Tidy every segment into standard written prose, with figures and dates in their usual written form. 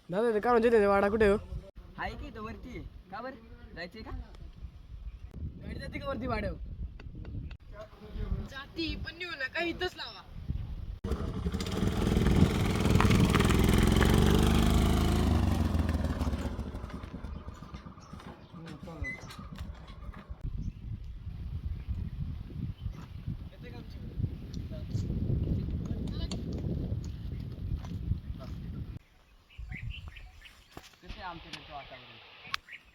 दादा ते काय म्हणजे वाडा कुठे हो? आहे की तो वरती आहे. का बरं जायचंय का? गाडी जाते का वरती वाड्यावर? जाती पण नेऊ नका इथंच लावा. कसं आहे आमच्याकडचं वातावरण?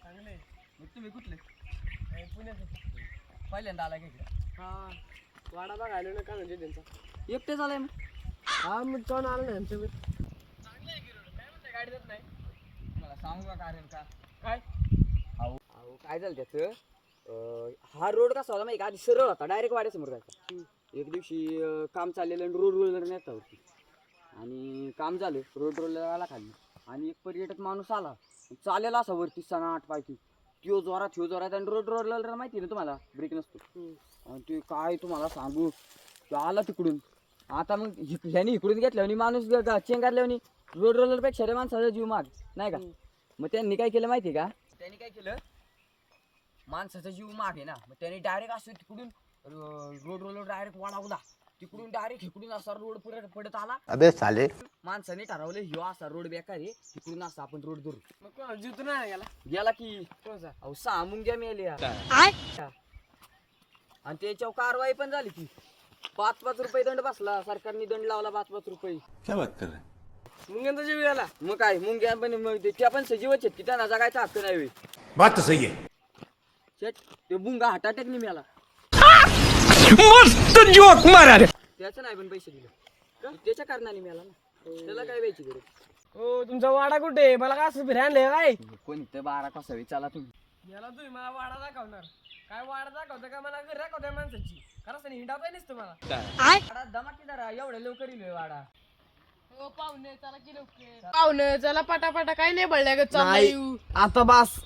चांगले मग तुम्ही कुठले? पुण्याचं. पहिल्यांदा आला का इकडे? हा वाडा बघायला ना काय म्हणजे त्यांचा. एकटेच आलाय मग? हा मग जाऊन आलं ना आमच्या चांगलं आहे की रोड. काय म्हणते गाडी जात नाही मला सांगू का कारण का? काय? अहो काय झालं त्याचं हा रोड कसा होता माहिती का? आधी सरळ होता, डायरेक्ट वाड्यासमोर जायचा. एक दिवशी काम चाललेलं आणि रोड रोलर नेता होती आणि काम झालं, रोड रोलर आला खाली आणि एक पर्यटक माणूस आला चालेला असा वरती 7-8 पायथी त्यो जोरात आणि रोड रोलर माहिती ना तुम्हाला ब्रेक नसतो. आणि ते काय तुम्हाला सांगू, तो आला तिकडून. आता मग ह्यानी इकडून घेतल्यावर माणूस चेंगारल्यावर रोड रोलर पेक्षा रे माणसाचा जीव माग नाही का? मग त्यांनी काय केलं माहिती का? त्यांनी काय केलं, माणसाचा जीव माग आहे ना, मग त्यांनी डायरेक्ट असं तिकडून रोड रोलर डायरेक्ट वाढवला, तिकडून डायरेक्ट इकडून असा रोड पडत आला. अबे साले माणसाने ठरवलं ह्यो असा रोड बेकार आहे, तिकडून असा आपण रोड धरू. मग कोण जीव तर नाही गेला गेला की कोणचा? अहो 6 मुंग्या मेल्या आणि त्याच्यावर कारवाई पण झाली की 5-5 रुपये दंड बसला, सरकारने दंड लावला 5-5 रुपये. क्या बात कर रहे हैं? मुंग्यांचा जीव गेला. मग काय मुंग्या पण मग त्या पण सजीवच आहेत की, त्यांना जगायचा हक्क नाही होय. बात तो सही है. शेट, ते मुंगा हार्ट अटॅक नाही मिळाला, मस्त जोक मारा रे. त्याचं नाही पण पैसे दिले, त्याच्या कारणाने मिळाला ना, त्याला काय व्हायची गरज. हो तुमचा वाडा कुठे? मला काय असं फिरायला काय कोणी तर 12 कसा विचारला तुम्ही? याला तुम्ही मला वाडा दाखवणार. काय वाडा दाखवता का? मला घर दाखवताय माणसाची. खरंच नाही हिंडावताय नसतं मला. वाडा दमा की जरा, एवढ्या लवकर येईल वाडा. हो पाहुणे चला की लवकर. पाहुणे चला पटापटा. काय नाही बळल्या ग नाही. आता बास.